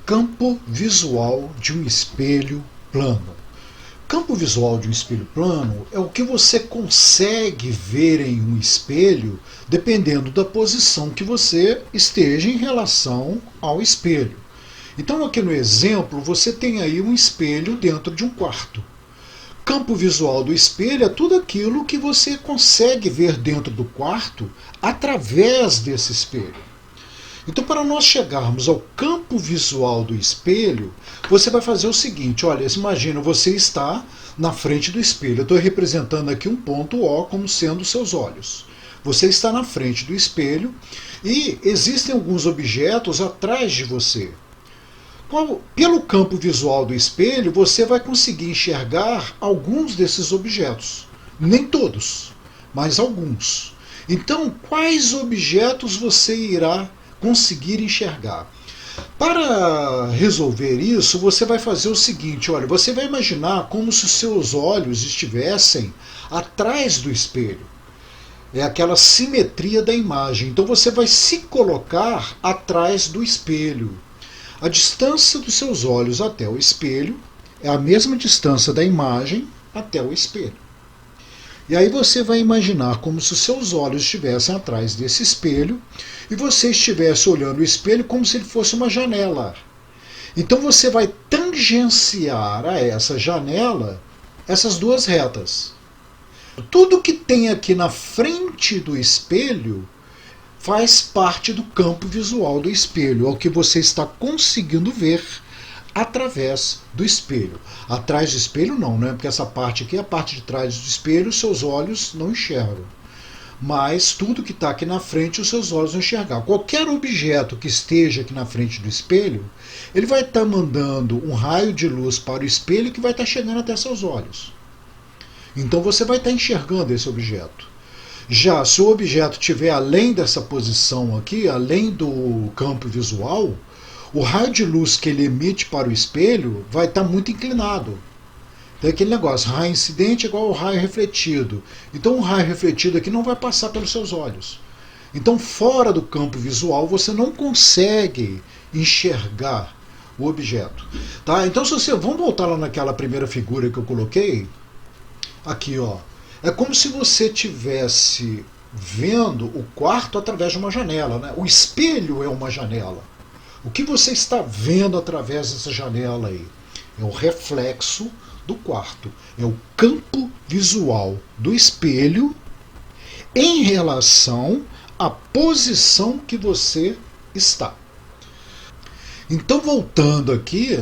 campo visual de um espelho plano. Campo visual de um espelho plano é o que você consegue ver em um espelho dependendo da posição que você esteja em relação ao espelho. Então aqui no exemplo você tem aí um espelho dentro de um quarto. Campo visual do espelho é tudo aquilo que você consegue ver dentro do quarto através desse espelho. Então, para nós chegarmos ao campo visual do espelho, você vai fazer o seguinte, olha, imagina, você está na frente do espelho. Eu estou representando aqui um ponto O como sendo os seus olhos. Você está na frente do espelho e existem alguns objetos atrás de você. Pelo campo visual do espelho, você vai conseguir enxergar alguns desses objetos. Nem todos, mas alguns. Então, quais objetos você irá conseguir enxergar? Para resolver isso, você vai fazer o seguinte, olha, você vai imaginar como se os seus olhos estivessem atrás do espelho. É aquela simetria da imagem. Então você vai se colocar atrás do espelho. A distância dos seus olhos até o espelho é a mesma distância da imagem até o espelho. E aí você vai imaginar como se os seus olhos estivessem atrás desse espelho e você estivesse olhando o espelho como se ele fosse uma janela. Então você vai tangenciar a essa janela essas duas retas. Tudo que tem aqui na frente do espelho faz parte do campo visual do espelho, é o que você está conseguindo ver através do espelho. Atrás do espelho não, né? Porque essa parte aqui é a parte de trás do espelho, seus olhos não enxergam. Mas tudo que está aqui na frente, os seus olhos vão enxergar. Qualquer objeto que esteja aqui na frente do espelho, ele vai estar mandando um raio de luz para o espelho que vai estar chegando até seus olhos. Então você vai estar enxergando esse objeto. Já se o objeto estiver além dessa posição aqui, além do campo visual, o raio de luz que ele emite para o espelho vai estar muito inclinado. Tem aquele negócio, raio incidente é igual ao raio refletido. Então o raio refletido aqui não vai passar pelos seus olhos. Então fora do campo visual você não consegue enxergar o objeto. Tá? Então vamos voltar lá naquela primeira figura que eu coloquei. Aqui, ó. É como se você estivesse vendo o quarto através de uma janela, né? O espelho é uma janela. O que você está vendo através dessa janela aí? É o reflexo do quarto. É o campo visual do espelho em relação à posição que você está. Então, voltando aqui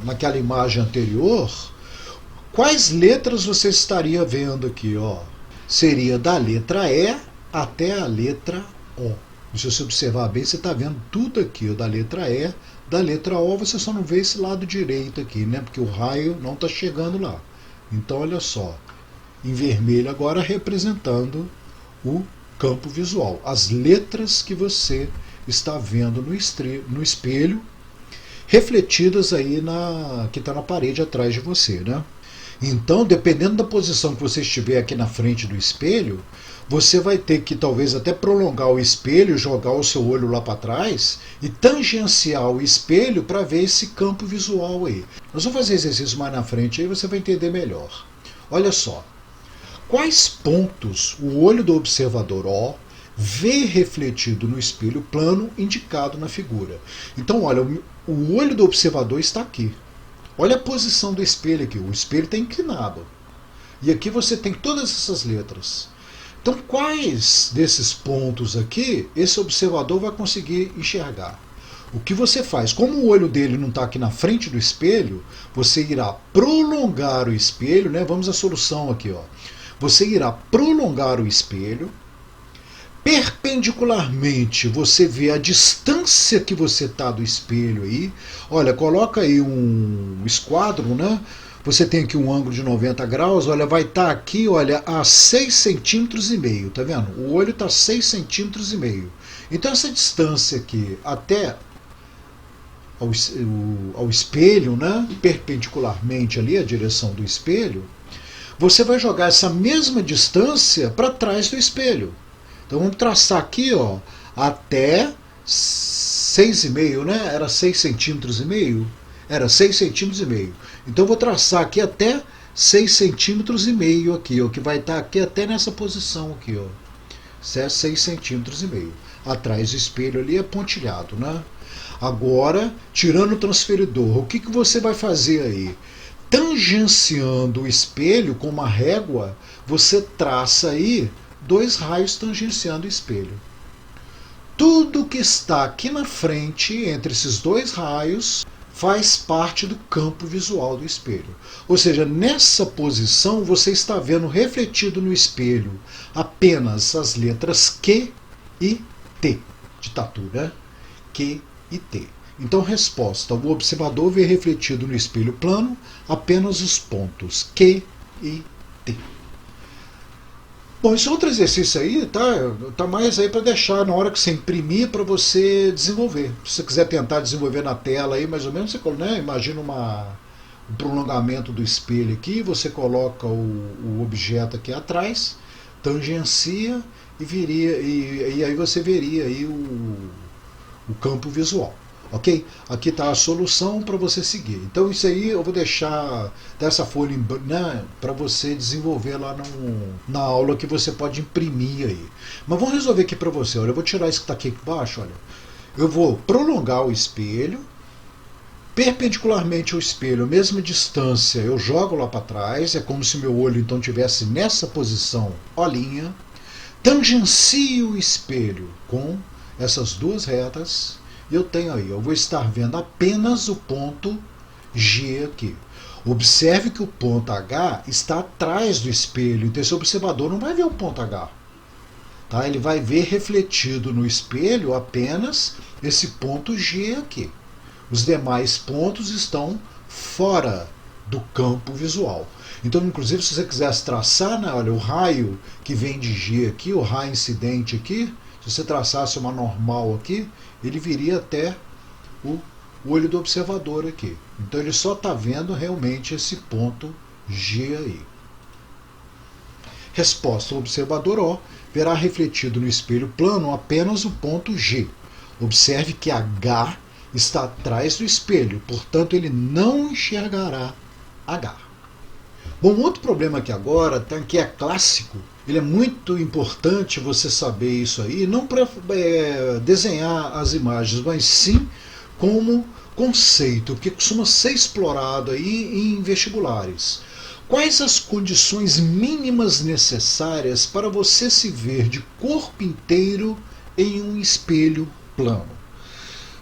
naquela imagem anterior, quais letras você estaria vendo aqui? Ó? Seria da letra E até a letra O. Se você observar bem, você está vendo tudo aqui, ó, da letra E, da letra O, você só não vê esse lado direito aqui, né? Porque o raio não está chegando lá. Então, olha só, em vermelho agora representando o campo visual. As letras que você está vendo no espelho, refletidas aí que está na parede atrás de você, né? Então, dependendo da posição que você estiver aqui na frente do espelho, você vai ter que talvez até prolongar o espelho, jogar o seu olho lá para trás e tangenciar o espelho para ver esse campo visual aí. Nós vamos fazer exercício mais na frente, aí você vai entender melhor. Olha só, quais pontos o olho do observador O vê refletido no espelho plano indicado na figura? Então, olha, o olho do observador está aqui. Olha a posição do espelho aqui, o espelho está inclinado. E aqui você tem todas essas letras. Então, quais desses pontos aqui esse observador vai conseguir enxergar? O que você faz? Como o olho dele não está aqui na frente do espelho, você irá prolongar o espelho, né? Vamos à solução aqui, ó. Você irá prolongar o espelho. Perpendicularmente, você vê a distância que você está do espelho aí. Olha, coloca aí um esquadro, né? Você tem aqui um ângulo de 90 graus, olha, vai estar aqui, olha, a 6,5 centímetros, tá vendo? O olho está 6,5 centímetros. Então essa distância aqui até ao espelho, né? Perpendicularmente ali, a direção do espelho, você vai jogar essa mesma distância para trás do espelho. Então vamos traçar aqui, ó, até 6 6,5, né? Era 6 centímetros e meio? Era 6 centímetros e meio. Então eu vou traçar aqui até 6 centímetros e meio aqui, ó, que vai estar aqui até nessa posição aqui, ó. 6 centímetros e meio. Atrás do espelho ali é pontilhado, né? Agora, tirando o transferidor, o que você vai fazer aí? Tangenciando o espelho com uma régua, você traça aí 2 raios tangenciando o espelho. Tudo que está aqui na frente, entre esses 2 raios, faz parte do campo visual do espelho. Ou seja, nessa posição você está vendo refletido no espelho apenas as letras Q e T, de tatu, né? Q e T. Então, resposta: o observador vê refletido no espelho plano apenas os pontos Q e T. Bom, esse outro exercício aí tá mais aí para deixar na hora que você imprimir para você desenvolver. Se você quiser tentar desenvolver na tela aí, mais ou menos, você, né, imagina um prolongamento do espelho aqui, você coloca o objeto aqui atrás, tangencia e aí você veria aí o campo visual. Ok? Aqui está a solução para você seguir. Então isso aí eu vou deixar dessa folha, né, para você desenvolver lá na aula que você pode imprimir aí. Mas vamos resolver aqui para você. Olha, eu vou tirar isso que está aqui embaixo. Olha. Eu vou prolongar o espelho, perpendicularmente ao espelho, a mesma distância, eu jogo lá para trás. É como se meu olho então estivesse nessa posição, olinha. Tangencio o espelho com essas 2 retas. Eu tenho aí, eu vou estar vendo apenas o ponto G aqui. Observe que o ponto H está atrás do espelho, então esse observador não vai ver o ponto H. Tá? Ele vai ver refletido no espelho apenas esse ponto G aqui. Os demais pontos estão fora do campo visual. Então, inclusive, se você quisesse traçar, né, olha, o raio que vem de G aqui, o raio incidente aqui, se você traçasse uma normal aqui, ele viria até o olho do observador aqui. Então ele só está vendo realmente esse ponto G aí. Resposta: o observador O verá refletido no espelho plano apenas o ponto G. Observe que H está atrás do espelho, portanto ele não enxergará H. Bom, outro problema aqui agora, que é clássico, ele é muito importante você saber isso aí, não para desenhar as imagens, mas sim como conceito, que costuma ser explorado aí em vestibulares. Quais as condições mínimas necessárias para você se ver de corpo inteiro em um espelho plano?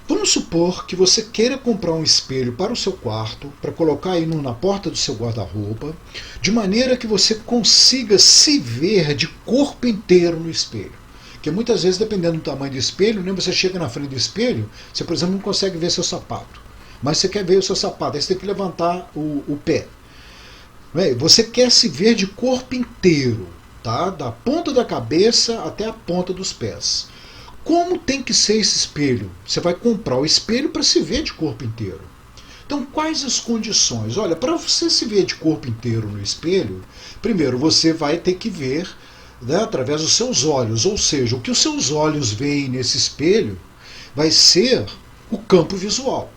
Vamos supor que você queira comprar um espelho para o seu quarto, para colocar aí na porta do seu guarda-roupa, de maneira que você consiga se ver de corpo inteiro no espelho. Porque muitas vezes, dependendo do tamanho do espelho, né, você chega na frente do espelho, você, por exemplo, não consegue ver seu sapato. Mas você quer ver o seu sapato, aí você tem que levantar o pé. Você quer se ver de corpo inteiro, tá? Da ponta da cabeça até a ponta dos pés. Como tem que ser esse espelho? Você vai comprar o espelho para se ver de corpo inteiro. Então, quais as condições? Olha, para você se ver de corpo inteiro no espelho, primeiro você vai ter que ver, né, através dos seus olhos. Ou seja, o que os seus olhos veem nesse espelho vai ser o campo visual.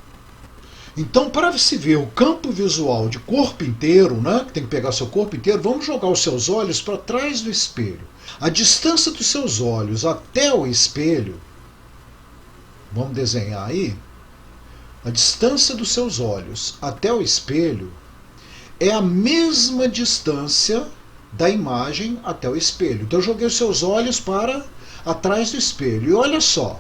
Então, para se ver o campo visual de corpo inteiro, né, que tem que pegar seu corpo inteiro, vamos jogar os seus olhos para trás do espelho. A distância dos seus olhos até o espelho, vamos desenhar aí, a distância dos seus olhos até o espelho é a mesma distância da imagem até o espelho. Então eu joguei os seus olhos para atrás do espelho. E olha só,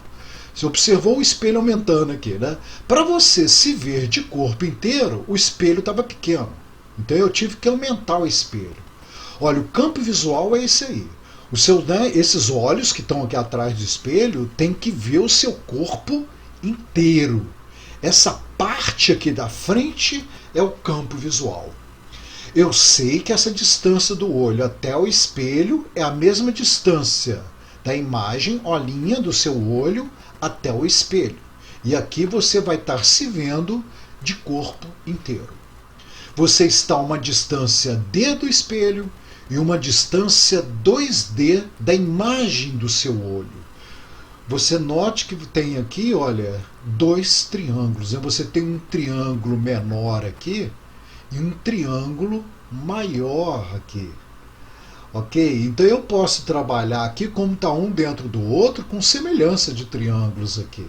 você observou o espelho aumentando aqui, né? Para você se ver de corpo inteiro, o espelho estava pequeno. Então eu tive que aumentar o espelho. Olha, o campo visual é esse aí. Esses olhos que estão aqui atrás do espelho têm que ver o seu corpo inteiro. Essa parte aqui da frente é o campo visual. Eu sei que essa distância do olho até o espelho é a mesma distância da imagem, olhinha do seu olho, até o espelho. E aqui você vai estar se vendo de corpo inteiro. Você está a uma distância D do espelho e uma distância 2D da imagem do seu olho. você note que tem aqui, olha, dois triângulos. Você tem um triângulo menor aqui e um triângulo maior aqui. Ok? Então eu posso trabalhar aqui como está um dentro do outro com semelhança de triângulos aqui.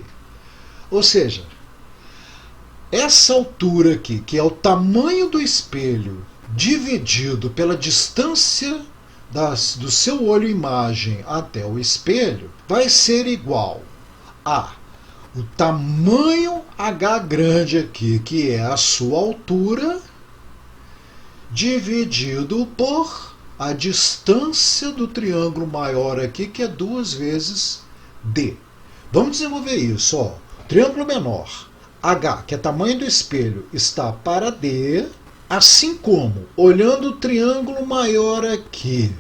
Ou seja, essa altura aqui, que é o tamanho do espelho dividido pela distância do seu olho-imagem até o espelho, vai ser igual a o tamanho H grande aqui, que é a sua altura, dividido por a distância do triângulo maior aqui, que é 2 vezes D. Vamos desenvolver isso. Ó. Triângulo menor, H, que é tamanho do espelho, está para D, assim como, olhando o triângulo maior aqui,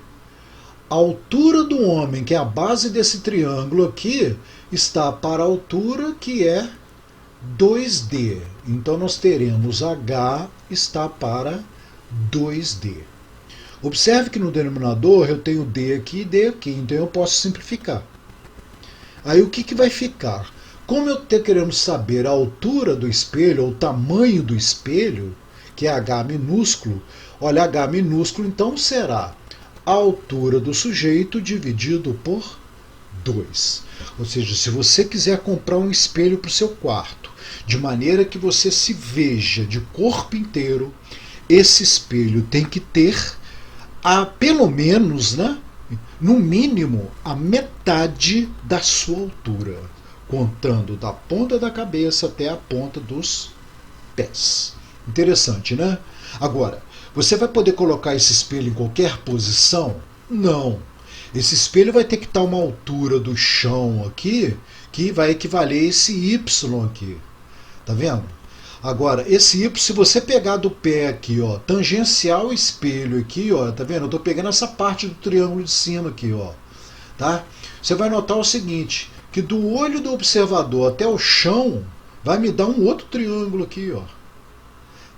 a altura do homem, que é a base desse triângulo aqui, está para a altura que é 2D. Então nós teremos H está para 2D. Observe que no denominador eu tenho D aqui e D aqui, então eu posso simplificar. Aí o que vai ficar? Como eu estou querendo saber a altura do espelho, ou o tamanho do espelho, que é H minúsculo, olha, H minúsculo então será a altura do sujeito dividido por 2. Ou seja, se você quiser comprar um espelho para o seu quarto, de maneira que você se veja de corpo inteiro, esse espelho tem que ter pelo menos, né, no mínimo, a metade da sua altura, contando da ponta da cabeça até a ponta dos pés. Interessante, né? Agora, você vai poder colocar esse espelho em qualquer posição? Não. Esse espelho vai ter que estar a uma altura do chão aqui, que vai equivaler a esse Y aqui. Tá vendo? Agora, esse Y, se você pegar do pé aqui, ó, tangencial ao espelho aqui, ó, tá vendo? Eu estou pegando essa parte do triângulo de cima aqui, ó, tá? Você vai notar o seguinte, que do olho do observador até o chão, vai me dar um outro triângulo aqui, ó.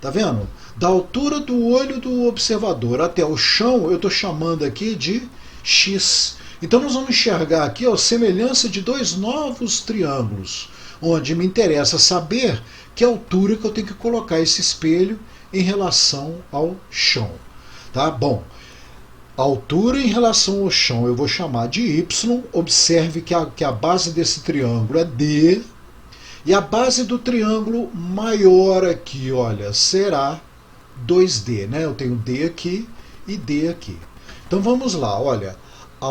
Tá vendo? Da altura do olho do observador até o chão, eu estou chamando aqui de X. Então nós vamos enxergar aqui a semelhança de dois novos triângulos, onde me interessa saber que altura que eu tenho que colocar esse espelho em relação ao chão. Tá? Bom, a altura em relação ao chão eu vou chamar de Y. Observe que a base desse triângulo é D. E a base do triângulo maior aqui, olha, será 2D. Né? Eu tenho D aqui e D aqui. Então vamos lá, olha, a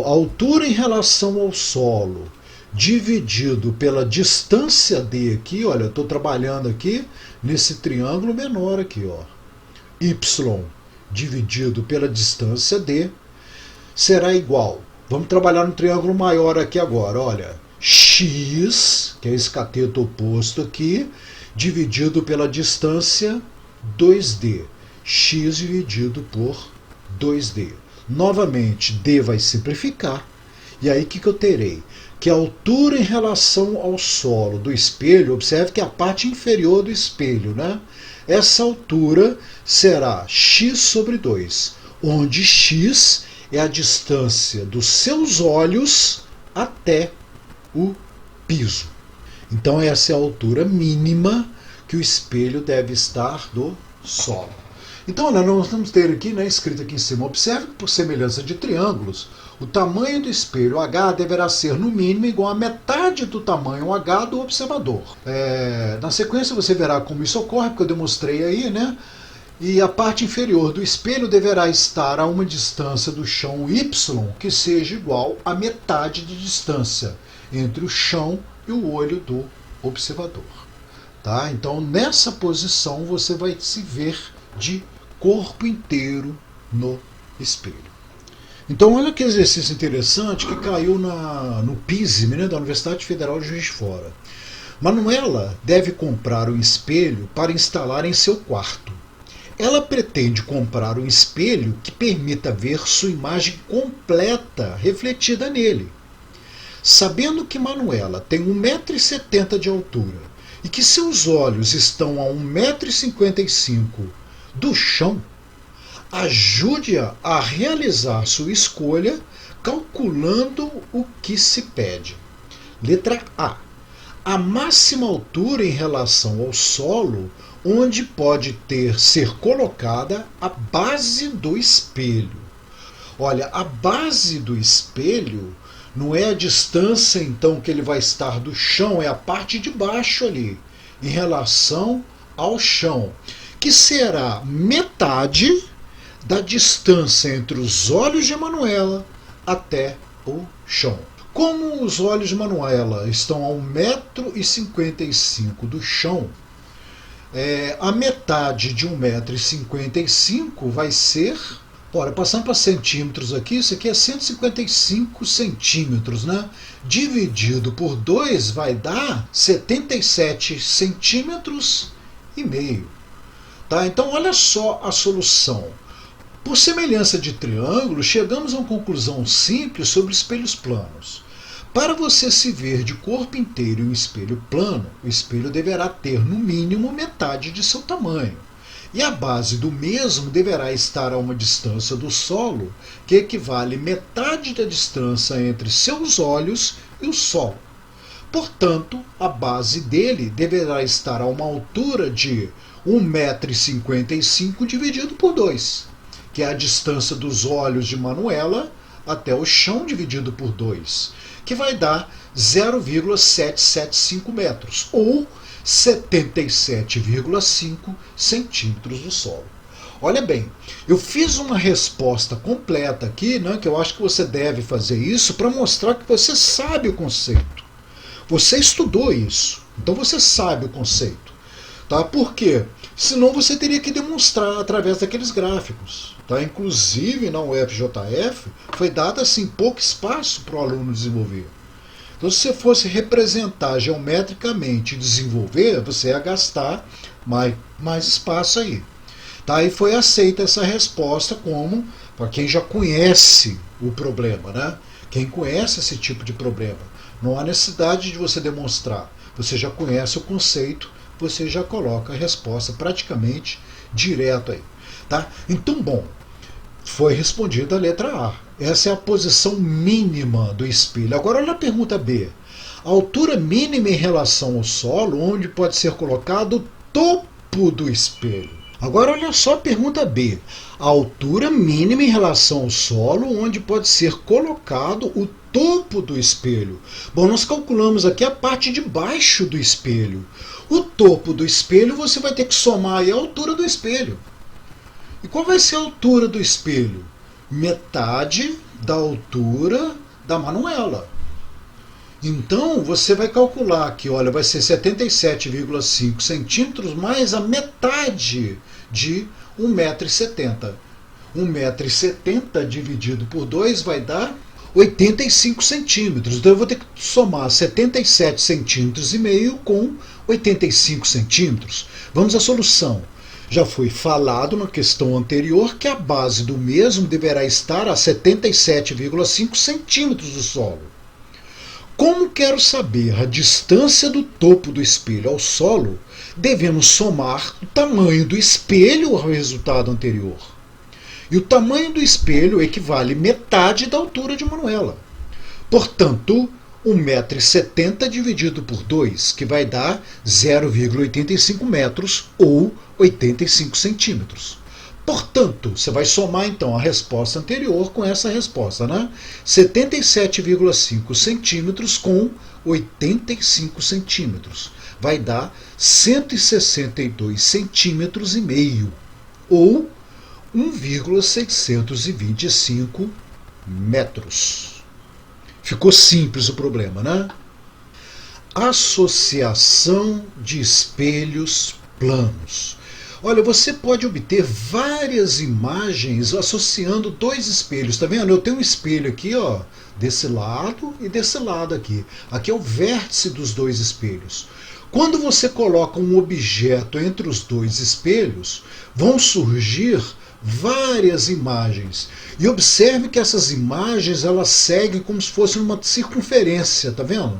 altura em relação ao solo dividido pela distância D aqui, olha, eu estou trabalhando aqui nesse triângulo menor aqui, ó. Y dividido pela distância D será igual. Vamos trabalhar no triângulo maior aqui agora, olha. X, que é esse cateto oposto aqui, dividido pela distância 2D. X dividido por 2D. Novamente, D vai simplificar. E aí o que eu terei? Que a altura em relação ao solo do espelho, observe que é a parte inferior do espelho, né? Essa altura será x sobre 2, onde x é a distância dos seus olhos até o piso. Então essa é a altura mínima que o espelho deve estar do solo. Então nós vamos ter aqui, né, escrito aqui em cima, observe que por semelhança de triângulos, o tamanho do espelho H deverá ser no mínimo igual a metade do tamanho H do observador. Na sequência você verá como isso ocorre, porque eu demonstrei aí, né? E a parte inferior do espelho deverá estar a uma distância do chão Y que seja igual a metade de distância entre o chão e o olho do observador. Tá? Então nessa posição você vai se ver de corpo inteiro no espelho. Então olha que exercício interessante que caiu no PISM, né, da Universidade Federal de Juiz de Fora. Manuela deve comprar um espelho para instalar em seu quarto. Ela pretende comprar um espelho que permita ver sua imagem completa refletida nele. Sabendo que Manuela tem 1,70 m de altura e que seus olhos estão a 1,55 m do chão, ajude-a a realizar sua escolha calculando o que se pede. Letra A. A máxima altura em relação ao solo onde pode ser colocada a base do espelho. Olha, a base do espelho não é a distância então que ele vai estar do chão, é a parte de baixo ali, em relação ao chão, que será metade da distância entre os olhos de Manuela até o chão. Como os olhos de Manuela estão a 1,55 m do chão, a metade de 1,55 m vai ser, passando para centímetros aqui, isso aqui é 155 centímetros, né? Dividido por 2 vai dar 77 centímetros e meio. Tá? Então olha só a solução. Por semelhança de triângulo, chegamos a uma conclusão simples sobre espelhos planos. Para você se ver de corpo inteiro em um espelho plano, o espelho deverá ter no mínimo metade de seu tamanho. E a base do mesmo deverá estar a uma distância do solo que equivale metade da distância entre seus olhos e o solo. Portanto, a base dele deverá estar a uma altura de 1,55 m dividido por 2, que é a distância dos olhos de Manuela até o chão dividido por 2, que vai dar 0,775 metros, ou 77,5 centímetros do solo. Olha bem, eu fiz uma resposta completa aqui, né, que eu acho que você deve fazer isso para mostrar que você sabe o conceito. Você estudou isso, então você sabe o conceito. Tá? Por quê? Senão você teria que demonstrar através daqueles gráficos. Tá? Inclusive na UFJF foi dado assim, pouco espaço para o aluno desenvolver. Então, se você fosse representar geometricamente e desenvolver, você ia gastar mais espaço aí. Tá? E foi aceita essa resposta como para quem já conhece o problema, né? Quem conhece esse tipo de problema. Não há necessidade de você demonstrar. Você já conhece o conceito, você já coloca a resposta praticamente direto aí. Tá? Então, bom, foi respondida a letra A. Essa é a posição mínima do espelho. Agora olha a pergunta B. A altura mínima em relação ao solo, onde pode ser colocado o topo do espelho. Agora olha só a pergunta B. A altura mínima em relação ao solo, onde pode ser colocado o topo do espelho. Bom, nós calculamos aqui a parte de baixo do espelho. O topo do espelho você vai ter que somar aí a altura do espelho. E qual vai ser a altura do espelho? Metade da altura da Manuela. Então você vai calcular que, olha, vai ser 77,5 centímetros mais a metade de 1,70 m. 1,70 m dividido por 2 vai dar 85 centímetros. Então eu vou ter que somar 77 centímetros e meio com 85 centímetros. Vamos à solução. Já foi falado na questão anterior que a base do mesmo deverá estar a 77,5 centímetros do solo. Como quero saber a distância do topo do espelho ao solo, devemos somar o tamanho do espelho ao resultado anterior. E o tamanho do espelho equivale a metade da altura de Manuela. Portanto, 1,70 m dividido por 2, que vai dar 0,85 metros ou 85 centímetros. Portanto, você vai somar então a resposta anterior com essa resposta, né? 77,5 centímetros com 85 centímetros. Vai dar 162 centímetros e meio, ou 1,625 metros. Ficou simples o problema, né? Associação de espelhos planos. Olha, você pode obter várias imagens associando dois espelhos. Tá vendo? Eu tenho um espelho aqui, ó, desse lado e desse lado aqui. Aqui é o vértice dos dois espelhos. Quando você coloca um objeto entre os dois espelhos, vão surgir várias imagens. E observe que essas imagens elas seguem como se fosse uma circunferência, tá vendo?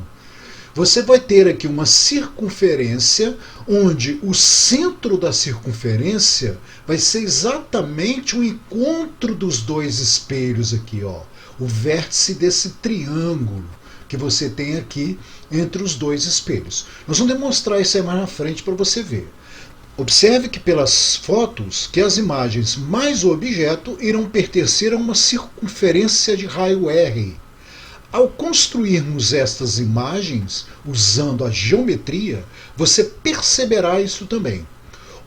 você vai ter aqui uma circunferência onde o centro da circunferência vai ser exatamente o encontro dos dois espelhos aqui, ó, o vértice desse triângulo que você tem aqui entre os dois espelhos. Nós vamos demonstrar isso aí mais na frente para você ver. Observe que pelas fotos que as imagens mais o objeto irão pertencer a uma circunferência de raio R. Ao construirmos estas imagens usando a geometria, você perceberá isso também.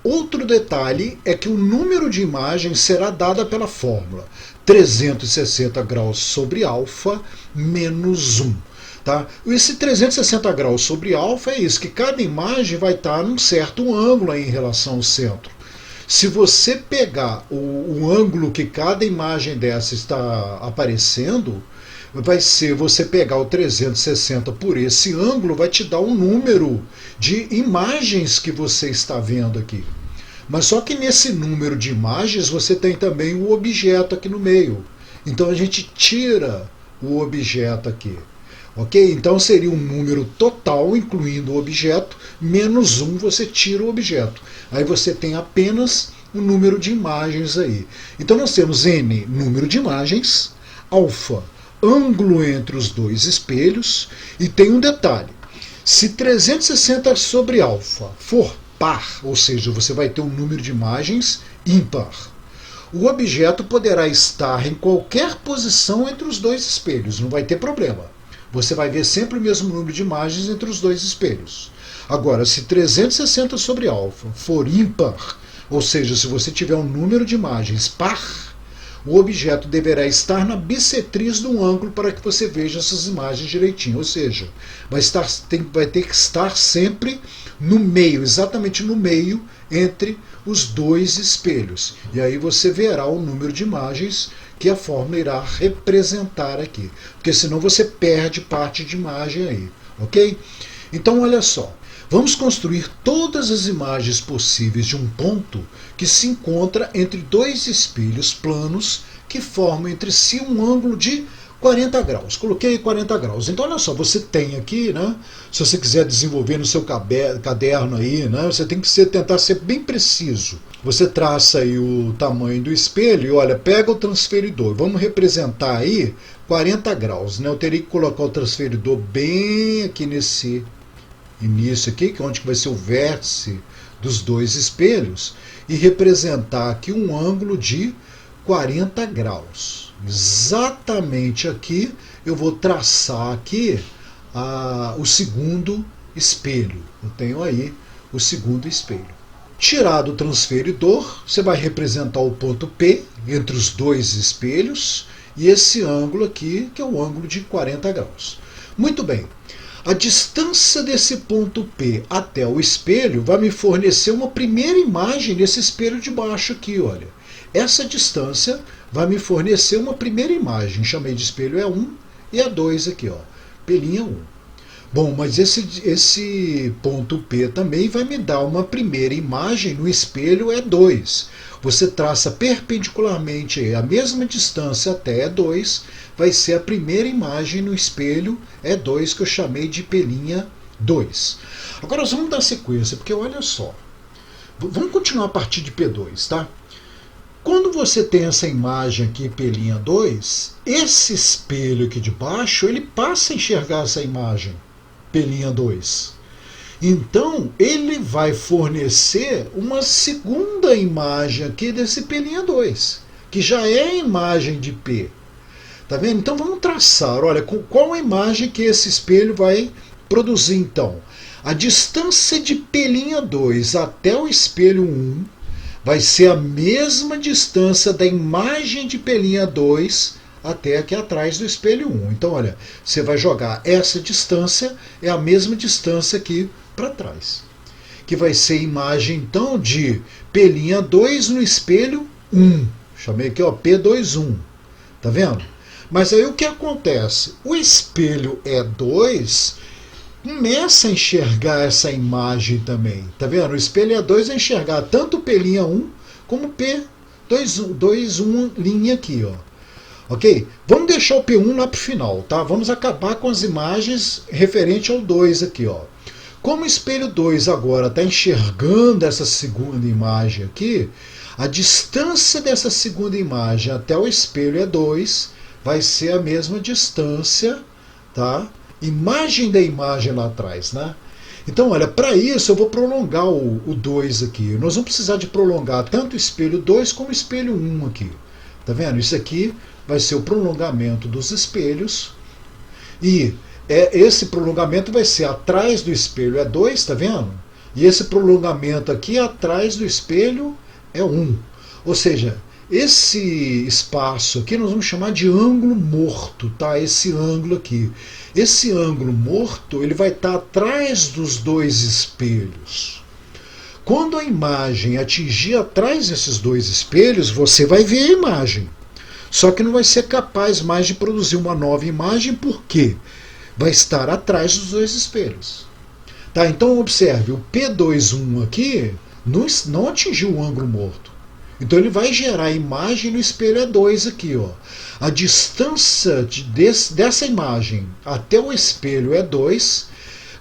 Outro detalhe é que o número de imagens será dado pela fórmula 360 graus sobre alfa menos 1. Tá? Esse 360 graus sobre alfa é isso, que cada imagem vai estar num certo ângulo aí em relação ao centro. Se você pegar o ângulo que cada imagem dessa está aparecendo, vai ser você pegar o 360 por esse ângulo, vai te dar um número de imagens que você está vendo aqui. Mas só que nesse número de imagens você tem também o objeto aqui no meio. Então a gente tira o objeto aqui. Ok? Então seria um número total, incluindo o objeto, menos 1 você tira o objeto. Aí você tem apenas o número de imagens aí. Então nós temos n, número de imagens, alfa, ângulo entre os dois espelhos, e tem um detalhe. Se 360 sobre alfa for par, ou seja, você vai ter um número de imagens ímpar, o objeto poderá estar em qualquer posição entre os dois espelhos, não vai ter problema. Você vai ver sempre o mesmo número de imagens entre os dois espelhos. Agora, se 360 sobre alfa for ímpar, ou seja, se você tiver um número de imagens par, o objeto deverá estar na bissetriz do ângulo para que você veja essas imagens direitinho. Ou seja, vai ter que estar sempre no meio, exatamente no meio, entre os dois espelhos. E aí você verá o número de imagens que a fórmula irá representar aqui. Porque senão você perde parte de imagem aí. Ok? Então olha só. Vamos construir todas as imagens possíveis de um ponto que se encontra entre dois espelhos planos que formam entre si um ângulo de 40 graus. Coloquei 40 graus. Então olha só, você tem aqui, né? Se você quiser desenvolver no seu caderno aí, né? Você tem que tentar ser bem preciso. Você traça aí o tamanho do espelho e olha, pega o transferidor. Vamos representar aí 40 graus, né? Eu teria que colocar o transferidor bem aqui nesse início aqui, que é onde vai ser o vértice dos dois espelhos, e representar aqui um ângulo de 40 graus. Exatamente aqui eu vou traçar aqui o segundo espelho. Eu tenho aí o segundo espelho. Tirado o transferidor, você vai representar o ponto P entre os dois espelhos e esse ângulo aqui, que é o ângulo de 40 graus. Muito bem. A distância desse ponto P até o espelho vai me fornecer uma primeira imagem nesse espelho de baixo aqui, olha. Essa distância vai me fornecer uma primeira imagem. Chamei de espelho E1 e E2 aqui, ó. Pelinha 1. Bom, mas esse ponto P também vai me dar uma primeira imagem no espelho E2. Você traça perpendicularmente a mesma distância até E2, vai ser a primeira imagem no espelho E2 que eu chamei de pelinha 2. Agora nós vamos dar sequência, porque olha só. Vamos continuar a partir de P2, tá? Quando você tem essa imagem aqui, pelinha 2, esse espelho aqui de baixo, ele passa a enxergar essa imagem, pelinha 2. Então, ele vai fornecer uma segunda imagem aqui desse pelinha 2, que já é a imagem de P. Tá vendo? Então, vamos traçar. Olha, qual a imagem que esse espelho vai produzir, então? A distância de pelinha 2 até o espelho 1 vai ser a mesma distância da imagem de pelinha 2 até aqui atrás do espelho 1. Então, olha, você vai jogar essa distância, é a mesma distância aqui para trás. Que vai ser a imagem, então, de pelinha 2 no espelho 1. Chamei aqui, ó, P21. Tá vendo? Mas aí o que acontece? O espelho E2 começa a enxergar essa imagem também. Tá vendo? O espelho E2 vai enxergar tanto pelinha 1 como P21 linha aqui, ó. Ok? Vamos deixar o P1 lá para o final, tá? Vamos acabar com as imagens referente ao 2 aqui, ó. Como o espelho 2 agora está enxergando essa segunda imagem aqui, a distância dessa segunda imagem até o espelho é 2, vai ser a mesma distância, tá? Imagem da imagem lá atrás, né? Então, olha, para isso eu vou prolongar o 2 aqui. Nós vamos precisar de prolongar tanto o espelho 2 como o espelho 1 aqui. Tá vendo? Isso aqui vai ser o prolongamento dos espelhos. E esse prolongamento vai ser atrás do espelho é 2, tá vendo? E esse prolongamento aqui atrás do espelho é 1. Ou seja, esse espaço aqui nós vamos chamar de ângulo morto, tá? Esse ângulo aqui. Esse ângulo morto ele vai estar atrás dos dois espelhos. Quando a imagem atingir atrás desses dois espelhos, você vai ver a imagem. Só que não vai ser capaz mais de produzir uma nova imagem, porque vai estar atrás dos dois espelhos. Tá, então observe, o P21 aqui não atingiu o ângulo morto. Então ele vai gerar a imagem no espelho E2 aqui, ó. A distância dessa imagem até o espelho E2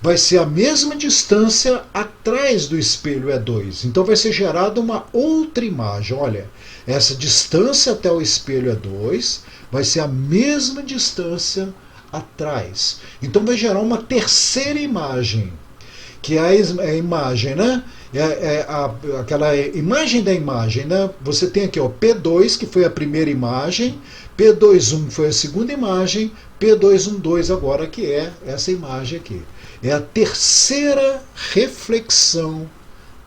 vai ser a mesma distância atrás do espelho E2. Então vai ser gerada uma outra imagem. Olha, essa distância até o espelho E2 vai ser a mesma distância atrás. Então vai gerar uma terceira imagem, que é a imagem, né? Aquela imagem da imagem, né? Você tem aqui, ó, P2, que foi a primeira imagem, P21 foi a segunda imagem, P212 agora, que é essa imagem aqui. É a terceira reflexão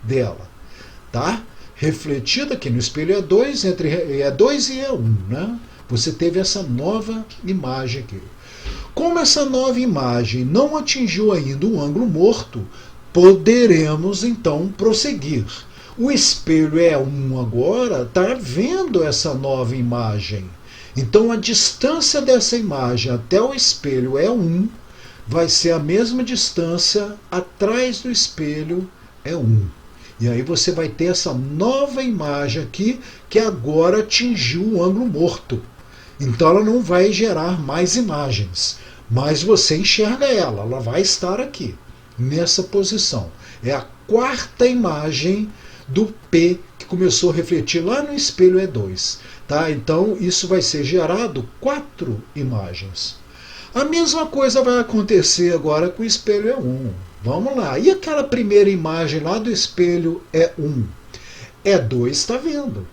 dela, tá? Refletida aqui no espelho E2, entre E2 e E1, né? Você teve essa nova imagem aqui. Como essa nova imagem não atingiu ainda o ângulo morto, poderemos então prosseguir. O espelho E1 agora está vendo essa nova imagem. Então a distância dessa imagem até o espelho E1 vai ser a mesma distância atrás do espelho E1. E aí você vai ter essa nova imagem aqui que agora atingiu o ângulo morto. Então ela não vai gerar mais imagens, mas você enxerga ela vai estar aqui, nessa posição. É a quarta imagem do P que começou a refletir lá no espelho E2. Tá? Então isso vai ser gerado 4 imagens. A mesma coisa vai acontecer agora com o espelho E1. Vamos lá. E aquela primeira imagem lá do espelho E1? E2 está vendo.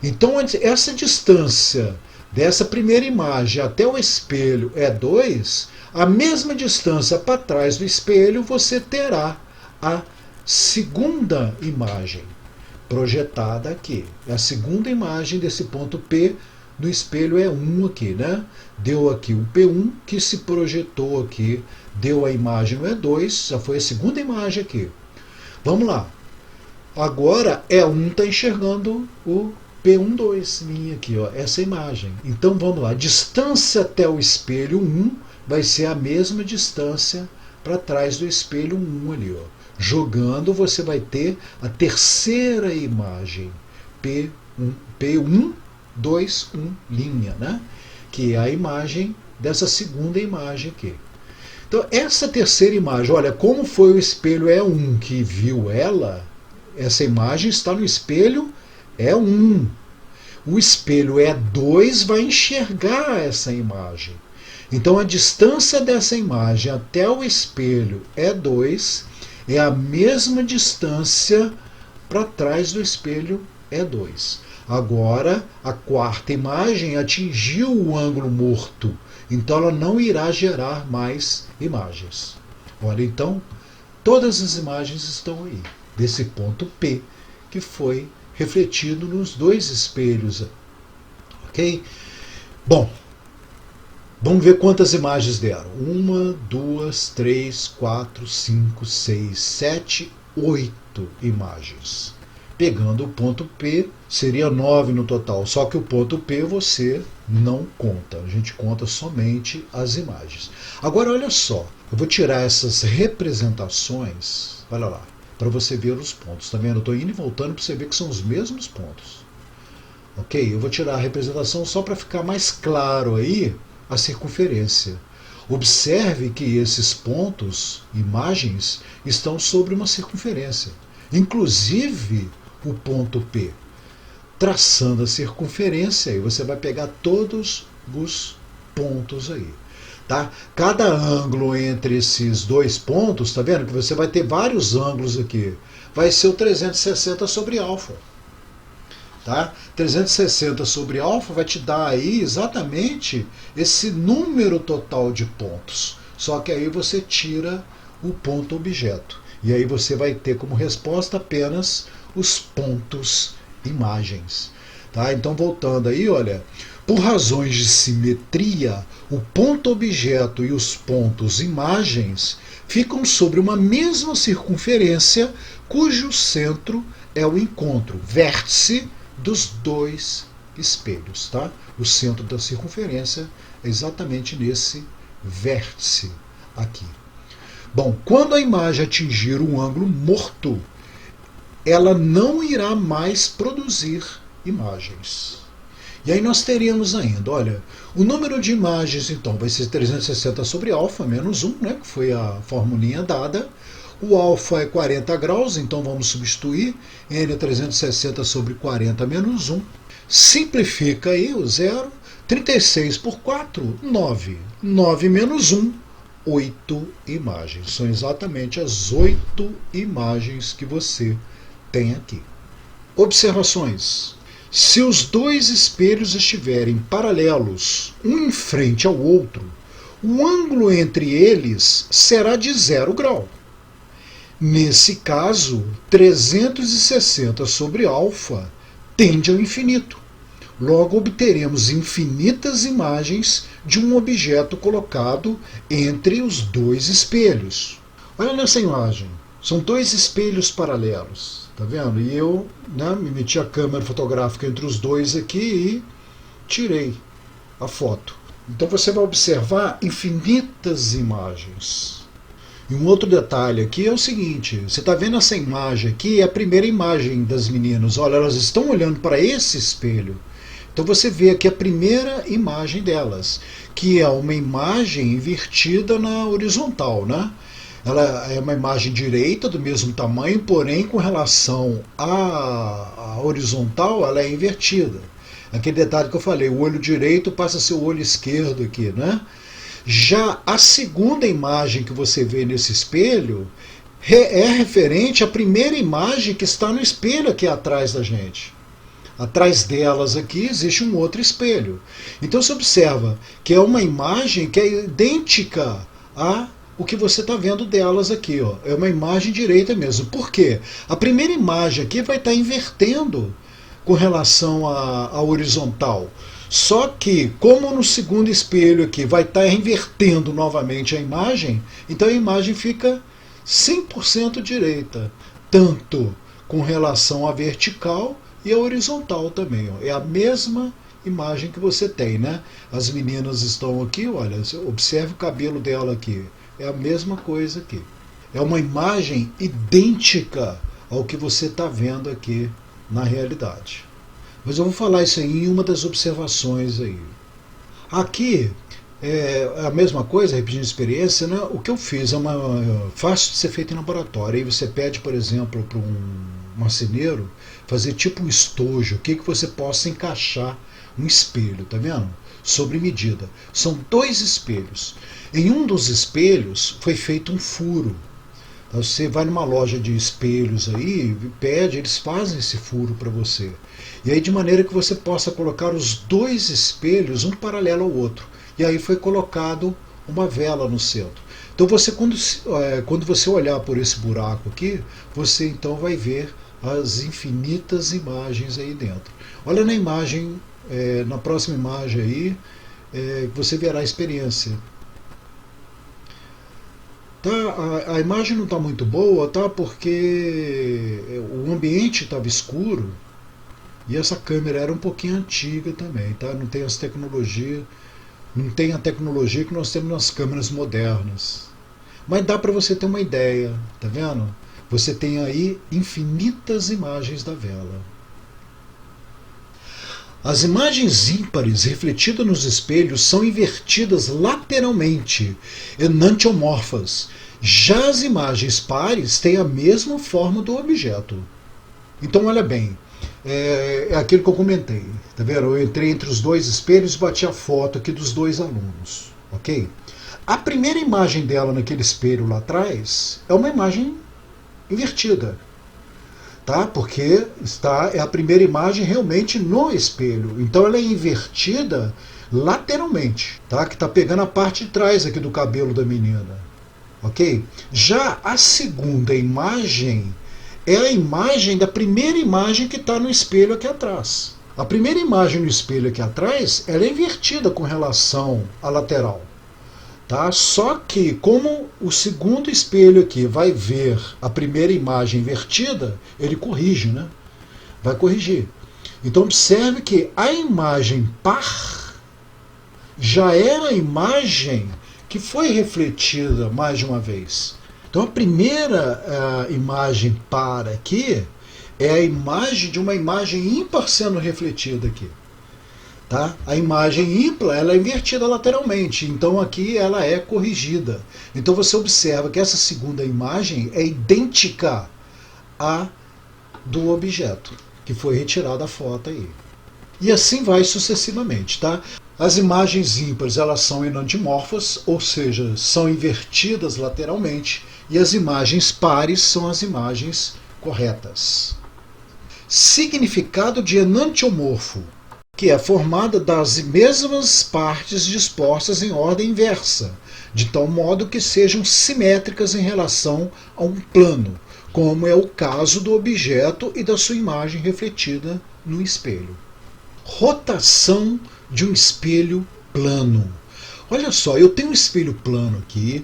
Então essa distância dessa primeira imagem até o espelho E2, a mesma distância para trás do espelho, você terá a segunda imagem projetada aqui. É a segunda imagem desse ponto P no espelho E1 aqui, né? Deu aqui o P1 que se projetou aqui, deu a imagem no E2, já foi a segunda imagem aqui. Vamos lá. Agora E1 está enxergando o P12 minha aqui, ó, essa imagem. Então vamos lá, a distância até o espelho 1 vai ser a mesma distância para trás do espelho 1 ali, ó. Jogando você vai ter a terceira imagem, P1, 2, 1, linha, né? Que é a imagem dessa segunda imagem aqui. Então essa terceira imagem, olha, como foi o espelho E1 que viu ela, essa imagem está no espelho E1. O espelho E2 vai enxergar essa imagem. Então a distância dessa imagem até o espelho E2 é a mesma distância para trás do espelho E2. Agora a quarta imagem atingiu o ângulo morto, então ela não irá gerar mais imagens. Olha, então todas as imagens estão aí, desse ponto P, que foi refletido nos dois espelhos. Ok? Bom, vamos ver quantas imagens deram. 1, 2, 3, 4, 5, 6, 7, 8 imagens. Pegando o ponto P, seria 9 no total. Só que o ponto P você não conta. A gente conta somente as imagens. Agora, olha só. Eu vou tirar essas representações. Olha lá. Para você ver os pontos. Tá vendo? Eu estou indo e voltando para você ver que são os mesmos pontos. Ok? Eu vou tirar a representação só para ficar mais claro aí a circunferência. Observe que esses pontos, imagens, estão sobre uma circunferência. Inclusive o ponto P. Traçando a circunferência, aí você vai pegar todos os pontos aí. Tá? Cada ângulo entre esses dois pontos, tá vendo que você vai ter vários ângulos aqui, vai ser o 360 sobre alfa. Tá? 360 sobre alfa vai te dar aí exatamente esse número total de pontos. Só que aí você tira o ponto objeto. E aí você vai ter como resposta apenas os pontos imagens. Tá? Então voltando aí, olha, por razões de simetria, o ponto objeto e os pontos imagens ficam sobre uma mesma circunferência cujo centro é o encontro, vértice dos dois espelhos. Tá? O centro da circunferência é exatamente nesse vértice aqui. Bom, quando a imagem atingir um ângulo morto, ela não irá mais produzir imagens. E aí nós teríamos ainda, olha, o número de imagens então vai ser 360 sobre alfa menos 1, né, que foi a formulinha dada. O alfa é 40 graus, então vamos substituir. N é 360 sobre 40 menos 1. Simplifica aí o zero. 36 por 4, 9. 9 menos 1, 8 imagens. São exatamente as 8 imagens que você tem aqui. Observações. Se os dois espelhos estiverem paralelos, um em frente ao outro, o ângulo entre eles será de 0 grau. Nesse caso, 360 sobre alfa tende ao infinito. Logo, obteremos infinitas imagens de um objeto colocado entre os dois espelhos. Olha nessa imagem. São dois espelhos paralelos. Tá vendo? E eu me meti a câmera fotográfica entre os dois aqui e tirei a foto. Então você vai observar infinitas imagens. E um outro detalhe aqui é o seguinte, você está vendo essa imagem aqui, é a primeira imagem das meninas. Olha, elas estão olhando para esse espelho. Então você vê aqui a primeira imagem delas, que é uma imagem invertida na horizontal, né? Ela é uma imagem direita, do mesmo tamanho, porém com relação à horizontal, ela é invertida. Aquele detalhe que eu falei, o olho direito passa a ser o olho esquerdo aqui, né? Já a segunda imagem que você vê nesse espelho é referente à primeira imagem que está no espelho aqui atrás da gente. Atrás delas aqui existe um outro espelho. Então você observa que é uma imagem que é idêntica a o que você está vendo delas aqui. Ó. É uma imagem direita mesmo. Por quê? A primeira imagem aqui vai estar invertendo com relação à horizontal. Só que, como no segundo espelho aqui vai estar invertendo novamente a imagem, então a imagem fica 100% direita, tanto com relação à vertical e à horizontal também. Ó. É a mesma imagem que você tem, né? As meninas estão aqui, olha, observe o cabelo dela aqui. É a mesma coisa aqui. É uma imagem idêntica ao que você está vendo aqui na realidade. Mas eu vou falar isso aí em uma das observações aí. Aqui é a mesma coisa, repetindo a experiência, né? O que eu fiz é fácil de ser feito em laboratório. Aí você pede, por exemplo, para um marceneiro fazer tipo um estojo, o que você possa encaixar um espelho, tá vendo? Sobre medida. São dois espelhos. Em um dos espelhos foi feito um furo. Então, você vai numa loja de espelhos aí, pede, eles fazem esse furo para você. E aí de maneira que você possa colocar os dois espelhos, um paralelo ao outro. E aí foi colocado uma vela no centro. Então você, quando você olhar por esse buraco aqui, você então vai ver as infinitas imagens aí dentro. Olha na imagem, na próxima imagem aí, você verá a experiência. Tá, a imagem não está muito boa, tá? Porque o ambiente estava escuro e essa câmera era um pouquinho antiga também, tá? Não tem as tecnologias, não tem a tecnologia que nós temos nas câmeras modernas. Mas dá para você ter uma ideia, tá vendo? Você tem aí infinitas imagens da vela. As imagens ímpares refletidas nos espelhos são invertidas lateralmente, enantiomorfas. Já as imagens pares têm a mesma forma do objeto. Então olha bem, é aquilo que eu comentei, tá vendo? Eu entrei entre os dois espelhos e bati a foto aqui dos dois alunos, ok? A primeira imagem dela naquele espelho lá atrás é uma imagem invertida, tá? Porque é a primeira imagem realmente no espelho, então ela é invertida lateralmente, tá? Que está pegando a parte de trás aqui do cabelo da menina, ok? Já a segunda imagem é a imagem da primeira imagem que está no espelho aqui atrás. A primeira imagem no espelho aqui atrás, ela é invertida com relação à lateral. Tá? Só que, como o segundo espelho aqui vai ver a primeira imagem invertida, ele corrige, né? Vai corrigir. Então observe que a imagem par já é a imagem que foi refletida mais de uma vez. Então a primeira imagem par aqui é a imagem de uma imagem ímpar sendo refletida aqui. Tá? A imagem ímpar ela é invertida lateralmente, então aqui ela é corrigida. Então você observa que essa segunda imagem é idêntica à do objeto, que foi retirada a foto aí. E assim vai sucessivamente. Tá? As imagens ímpares elas são enantiomorfas, ou seja, são invertidas lateralmente, e as imagens pares são as imagens corretas. Significado de enantiomorfo, que é formada das mesmas partes dispostas em ordem inversa, de tal modo que sejam simétricas em relação a um plano, como é o caso do objeto e da sua imagem refletida no espelho. Rotação de um espelho plano. Olha só, eu tenho um espelho plano aqui,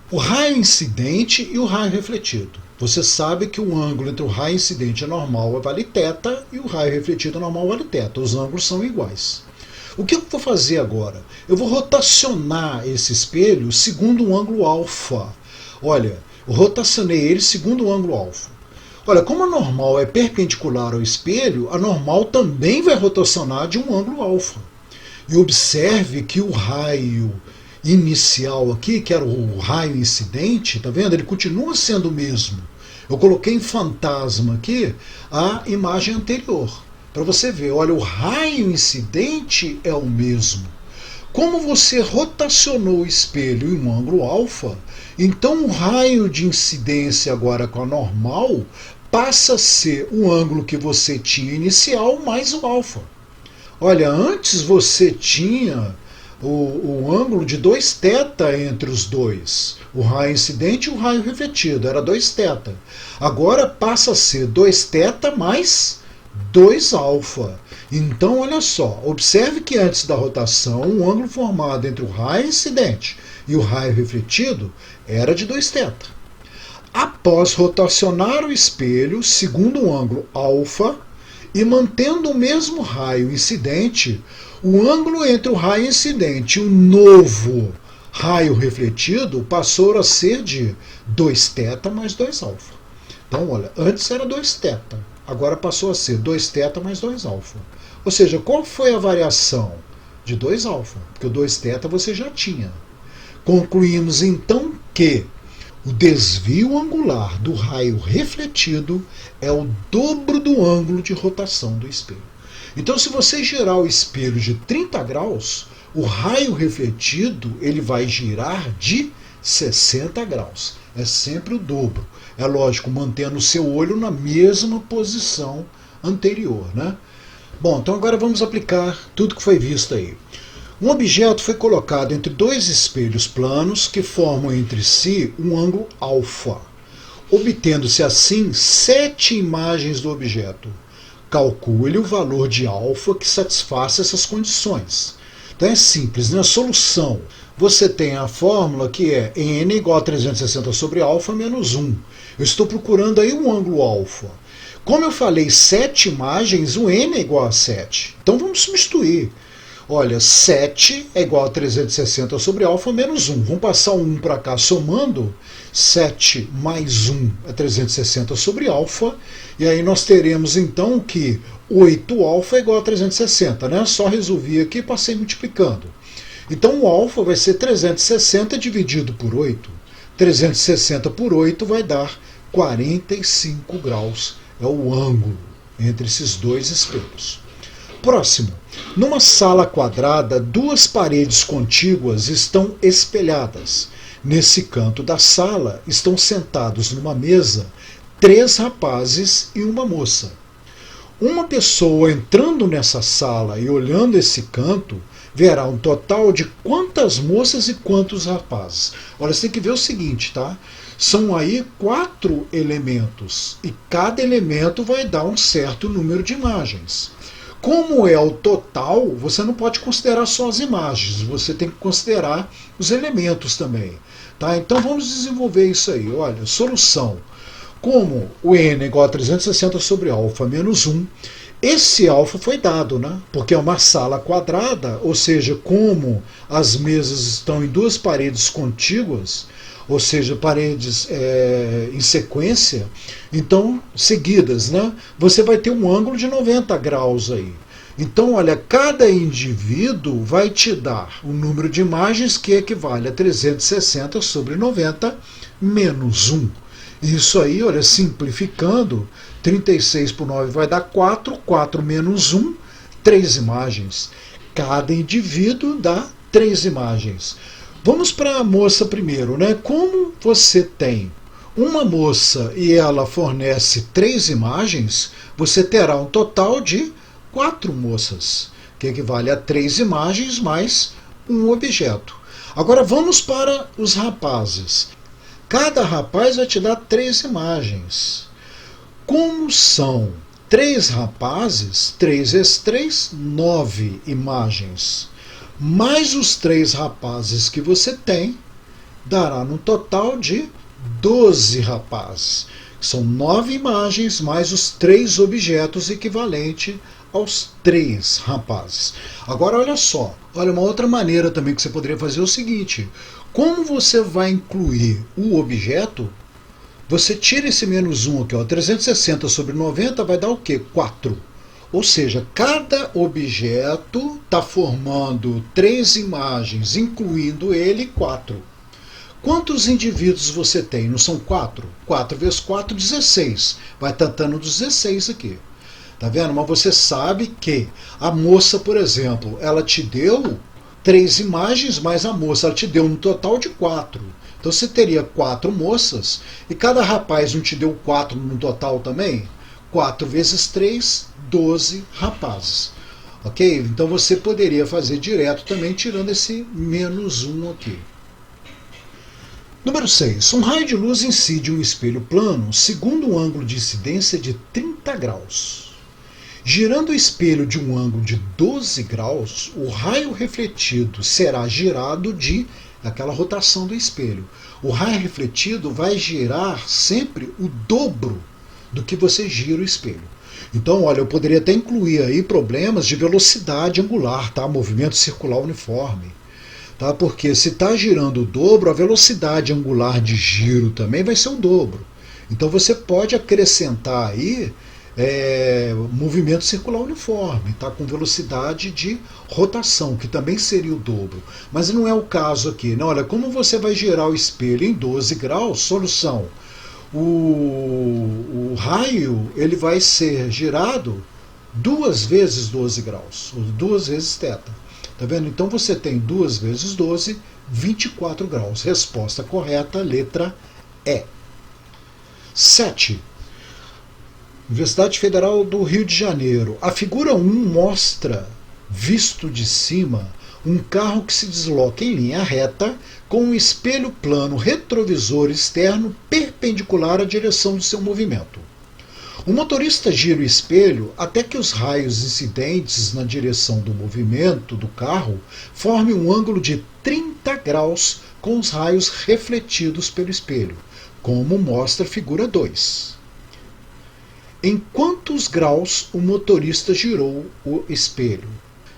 o raio incidente e o raio refletido. Você sabe que o ângulo entre o raio incidente normal vale θ e o raio refletido normal vale θ. Os ângulos são iguais. O que eu vou fazer agora? Eu vou rotacionar esse espelho segundo um ângulo alfa. Olha, eu rotacionei ele segundo o ângulo alfa. Olha, como a normal é perpendicular ao espelho, a normal também vai rotacionar de um ângulo alfa. E observe que o raio inicial aqui, que era o raio incidente, tá vendo? Ele continua sendo o mesmo. Eu coloquei em fantasma aqui a imagem anterior, para você ver. Olha, o raio incidente é o mesmo. Como você rotacionou o espelho em um ângulo alfa, então o raio de incidência agora com a normal passa a ser o ângulo que você tinha inicial mais o alfa. Olha, antes você tinha o ângulo de 2θ entre os dois, o raio incidente e o raio refletido, era 2θ. Agora passa a ser 2θ mais 2α. Então, olha só, observe que antes da rotação, o ângulo formado entre o raio incidente e o raio refletido era de 2θ. Após rotacionar o espelho segundo o ângulo alfa e mantendo o mesmo raio incidente, o ângulo entre o raio incidente e o novo raio refletido passou a ser de 2θ mais 2α. Então, olha, antes era 2θ, agora passou a ser 2θ mais 2α. Ou seja, qual foi a variação? De 2α, porque o 2θ você já tinha. Concluímos então que o desvio angular do raio refletido é o dobro do ângulo de rotação do espelho. Então, se você girar o espelho de 30 graus, o raio refletido ele vai girar de 60 graus. É sempre o dobro. É lógico, mantendo o seu olho na mesma posição anterior, né? Bom, então agora vamos aplicar tudo que foi visto aí. Um objeto foi colocado entre dois espelhos planos que formam entre si um ângulo alfa, obtendo-se assim 7 imagens do objeto. Calcule o valor de alfa que satisfaça essas condições. Então é simples, na solução você tem a fórmula que é n igual a 360 sobre alfa menos 1. Eu estou procurando aí um ângulo alfa. Como eu falei 7 imagens, o n é igual a 7. Então vamos substituir. Olha, 7 é igual a 360 sobre alfa menos 1. Vamos passar o 1 para cá somando. 7 mais 1 é 360 sobre alfa. E aí nós teremos então que 8 alfa é igual a 360, né? Só resolvi aqui e passei multiplicando. Então o alfa vai ser 360 dividido por 8. 360 por 8 vai dar 45 graus. É o ângulo entre esses dois espelhos. Próximo. Numa sala quadrada, duas paredes contíguas estão espelhadas. Nesse canto da sala estão sentados numa mesa 3 rapazes e uma moça. Uma pessoa entrando nessa sala e olhando esse canto verá um total de quantas moças e quantos rapazes. Olha, você tem que ver o seguinte, tá? São aí 4 elementos e cada elemento vai dar um certo número de imagens. Como é o total, você não pode considerar só as imagens, você tem que considerar os elementos também. Tá? Então vamos desenvolver isso aí. Olha, solução. Como o n é igual a 360 sobre alfa menos 1, esse alfa foi dado, né? Porque é uma sala quadrada, ou seja, como as mesas estão em duas paredes contíguas, ou seja, paredes em sequência, então seguidas, né? Você vai ter um ângulo de 90 graus aí. Então, olha, cada indivíduo vai te dar um número de imagens que equivale a 360 sobre 90 menos 1. Isso aí, olha, simplificando, 36 por 9 vai dar 4, 4 menos 1, 3 imagens. Cada indivíduo dá 3 imagens. Vamos para a moça primeiro, né? Como você tem uma moça e ela fornece 3 imagens, você terá um total de 4 moças, que equivale a 3 imagens mais um objeto. Agora vamos para os rapazes. Cada rapaz vai te dar 3 imagens. Como são 3 rapazes, 3 vezes 3, 9 imagens. Mais os 3 rapazes que você tem, dará no total de 12 rapazes. São 9 imagens mais os 3 objetos equivalente aos 3 rapazes. Agora olha só, olha uma outra maneira também que você poderia fazer é o seguinte. Como você vai incluir o objeto, você tira esse menos 1 aqui, ó, 360 sobre 90 vai dar o quê? 4. Ou seja, cada objeto está formando 3 imagens, incluindo ele 4. Quantos indivíduos você tem? Não são 4? 4 vezes 4, 16. Vai tentando 16 aqui. Tá vendo? Mas você sabe que a moça, por exemplo, ela te deu 3 imagens, mais a moça, ela te deu um total de 4. Então você teria 4 moças, e cada rapaz não te deu 4 no total também? 4 vezes 3, 12 rapazes. Ok? Então você poderia fazer direto também, tirando esse menos 1 aqui. Número 6. Um raio de luz incide um espelho plano segundo um ângulo de incidência de 30 graus. Girando o espelho de um ângulo de 12 graus, o raio refletido será girado de aquela rotação do espelho. O raio refletido vai girar sempre o dobro do que você gira o espelho. Então, olha, eu poderia até incluir aí problemas de velocidade angular, tá? Movimento circular uniforme. Tá? Porque se está girando o dobro, a velocidade angular de giro também vai ser o dobro. Então você pode acrescentar aí movimento circular uniforme, tá? Com velocidade de rotação, que também seria o dobro. Mas não é o caso aqui. Não, olha, como você vai girar o espelho em 12 graus, solução. O raio ele vai ser girado 2 vezes 12 graus, ou 2 vezes θ. Tá vendo? Então você tem 2 vezes 12, 24 graus. Resposta correta, letra E. 7. Universidade Federal do Rio de Janeiro. A figura 1 mostra, visto de cima, um carro que se desloca em linha reta com um espelho plano retrovisor externo perpendicular à direção de seu movimento. O motorista gira o espelho até que os raios incidentes na direção do movimento do carro formem um ângulo de 30 graus com os raios refletidos pelo espelho, como mostra a figura 2. Em quantos graus o motorista girou o espelho?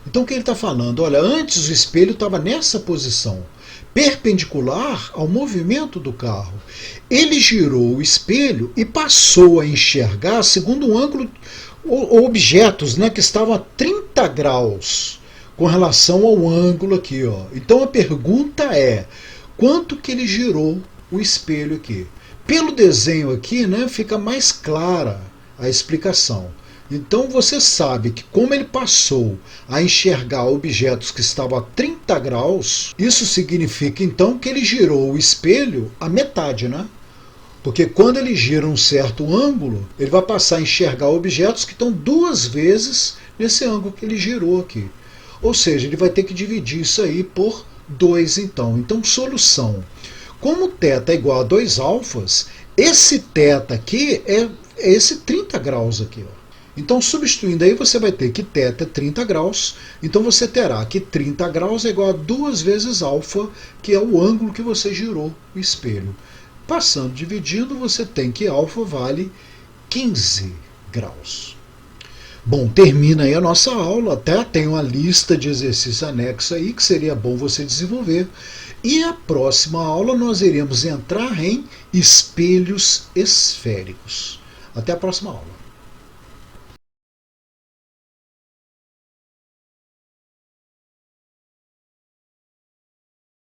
Então o que ele está falando? Olha, antes o espelho estava nessa posição, perpendicular ao movimento do carro. Ele girou o espelho e passou a enxergar, segundo um ângulo, objetos, né, que estavam a 30 graus com relação ao ângulo aqui. Ó. Então a pergunta é, quanto que ele girou o espelho aqui? Pelo desenho aqui, né, fica mais clara a explicação. Então você sabe que como ele passou a enxergar objetos que estavam a 30 graus, isso significa então que ele girou o espelho a metade, né? Porque quando ele gira um certo ângulo, ele vai passar a enxergar objetos que estão 2 vezes nesse ângulo que ele girou aqui. Ou seja, ele vai ter que dividir isso aí por 2 então. Então, solução. Como θ é igual a 2 alfas, esse θ aqui é esse 30 graus aqui. Ó. Então, substituindo aí, você vai ter que θ é 30 graus. Então, você terá que 30 graus é igual a 2 vezes alfa, que é o ângulo que você girou o espelho. Passando, dividindo, você tem que alfa vale 15 graus. Bom, termina aí a nossa aula, até tem uma lista de exercícios anexos aí que seria bom você desenvolver. E a próxima aula nós iremos entrar em espelhos esféricos. Até a próxima aula.